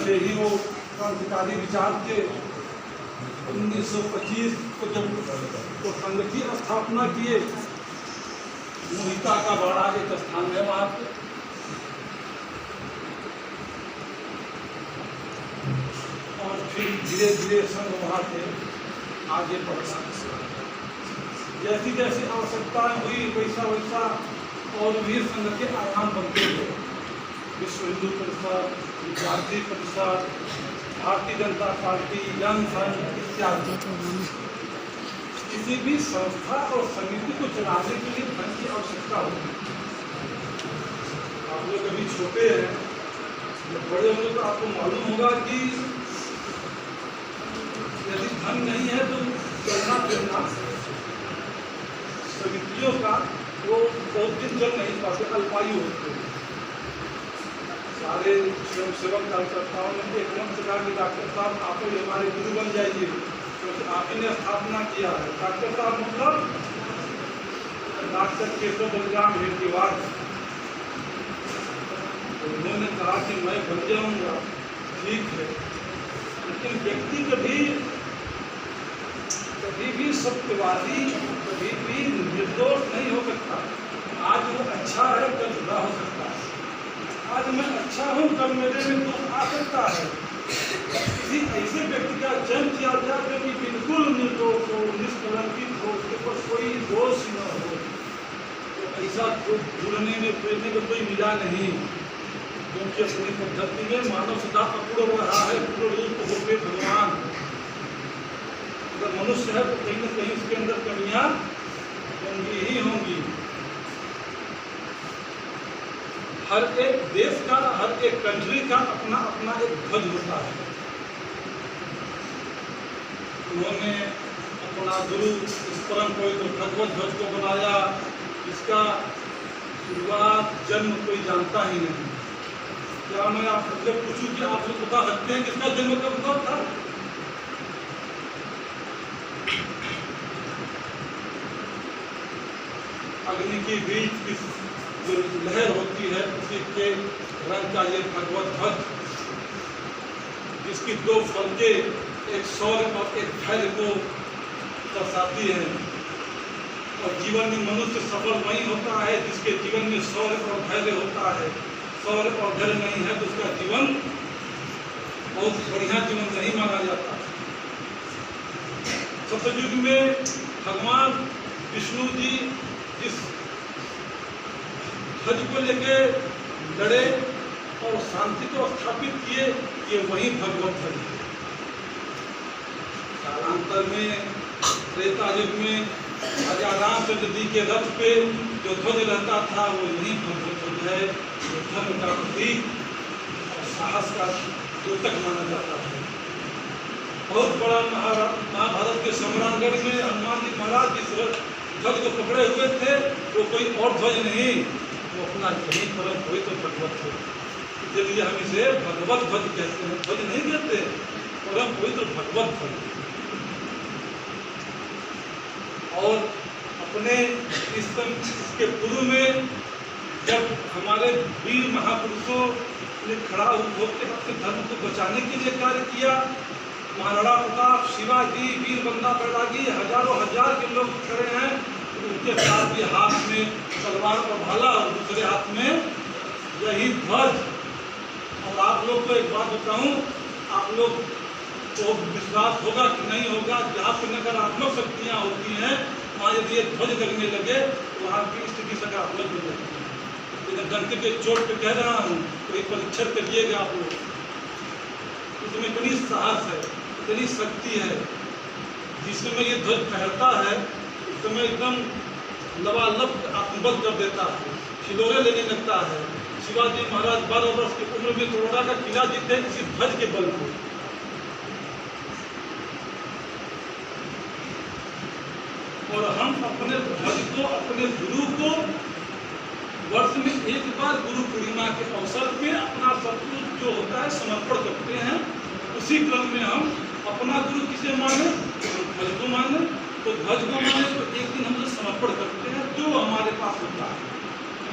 पहले ही वो क्रांतिकारी विचार के 1925 को जब वो संघ की स्थापना किए, मोहिता का बड़ा एक स्थान है वहाँ पे। और फिर धीरे धीरे संघ वहाँ से आगे बढ़ा। जैसी जैसी आवश्यकताएं हुई वैसा वैसा और भी संघ के आयाम बनते गए। विश्व हिंदू परिषद, विद्यार्थी परिषद, भारतीय जनता पार्टी, जन संघ इत्यादि। किसी भी संस्था और समिति को चलाने के लिए धन की आवश्यकता होती है। आप लोग अभी छोटे हैं, जब बड़े होंगे तो आपको मालूम होगा कि यदि धन नहीं है तो चलना फिरना समितियों का वो बहुत दिन चल नहीं पाते, अल्पायु होते हैं। सारे स्वयंसेवक कार्यकर्ताओं ने एक मंच कहा कि डॉक्टर साहब आप ही हमारे गुरु बन जाइए, क्योंकि आप ही ने स्थापना किया है। डॉक्टर साहब मतलब डॉक्टर केशव बलराम हेडगेवार। तो उन्होंने कहा कि मैं बन जाऊंगा, ठीक है, लेकिन व्यक्ति कभी भी सत्यवादी, कभी भी निर्दोष नहीं हो सकता। आज वो अच्छा है, कल बुरा हो सकता है। आज मैं अच्छा हूँ, कल मेरे में दोष आ सकता है। किसी ऐसे व्यक्ति का चयन किया जाए जो कि बिल्कुल निर्दोष हो, निष्कलंकित हो, उसके पर कोई दोष न हो, तो ऐसा जुड़ने में फिरने को कोई मिला नहीं। क्योंकि अपनी पद्धति में मानव सदा अपूर्ण रहा है, पूर्ण रूप होते भगवान। अगर मनुष्य है तो कहीं न कहीं उसके अंदर कमियां होंगी ही होंगी। हर एक देश का, हर एक कंट्री का अपना अपना एक ध्वज होता है। उन्होंने अपना गुरु इस परम पवित्र भगवत ध्वज को बनाया। इसका शुरुआत जन्म कोई जानता ही नहीं। क्या मैं आपसे पूछूं कि आप लोग बता सकते हैं किसका जन्म कब हुआ था? अग्नि की बीच की जो लहर होती है उसी के रंग का ये भगवत ध्वज, जिसकी दो फलके एक शौर्य और एक धैर्य को दर्शाती है। और जीवन में मनुष्य सफल वही होता है जिसके जीवन में शौर्य और धैर्य होता है। शौर्य और धैर्य नहीं है तो उसका जीवन बहुत बढ़िया जीवन नहीं माना जाता। सतयुग में भगवान विष्णु जी जिस ध्वज को लेके लड़े और शांति को स्थापित किए, ये वही भगवत ध्वज है। कालांतर में त्रेता युग में राजा रामचंद्र जी के रथ पे जो ध्वज रहता था वो यही भगवत ध्वज है। जो धर्म का प्रतीक और साहस का द्योतक माना जाता है। बहुत बड़ा महाभारत के सम्राटगढ़ में हनुमान जी महाराज जिस ध्वज को पकड़े हुए थे वो कोई और ध्वज नहीं, वो अपना यही परम पवित्र भगवत ध्वज। इसलिए हम इसे भगवत ध्वज कहते हैं, ध्वज नहीं कहते, परम पवित्र भगवत ध्वज। और अपने इसके पूर्व में जब हमारे वीर महापुरुषों ने खड़ा होकर अपने धर्म को बचाने के लिए कार्य किया, महाराणा प्रताप, शिवाजी, वीर बंदा बैरागी, हजारों हजार के लोग खड़े हैं, तो उनके साथ भी हाथ में तलवार और भाला और दूसरे हाथ में यही ध्वज। और आप लोग को एक बात बताऊं, आप लोग को विश्वास होगा कि नहीं होगा, जहाँ पर नकारात्मक शक्तियाँ होती हैं वहाँ यदि ये ध्वज लगने लगे तो वहाँ की स्थिति सकारात्मक हो जाती है। लेकिन डंके के चोट पे कह रहा हूँ तो एक परीक्षण करिएगा आप लोग। उसमें इतनी साहस है, इतनी शक्ति है। जिस समय ये ध्वज फहरता है उस समय एकदम लबालब आत्मबल कर देता है, खिलौने लेने लगता है। शिवाजी महाराज 12 वर्ष की उम्र में बड़ौदा का किला जीते इसी ध्वज के बल पर। और हम अपने ध्वज को, अपने गुरु को वर्ष में एक बार गुरु पूर्णिमा के अवसर पे अपना सब कुछ जो होता है समर्पण करते हैं। उसी क्रम में हम अपना गुरु किसे माने? ध्वज को माने। तो ध्वज को माने तो एक दिन हम जो समर्पण करते हैं जो हमारे पास होता है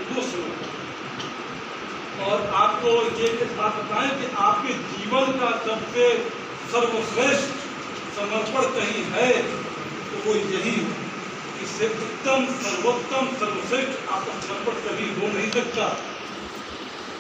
वो समर्पण। और आपको ये बात बताएं कि आपके जीवन का सबसे सर्वश्रेष्ठ समर्पण कहीं है तो वो यही है। इससे उत्तम सर्वोत्तम सर्वश्रेष्ठ आत्मसमर्पण कभी हो नहीं सकता।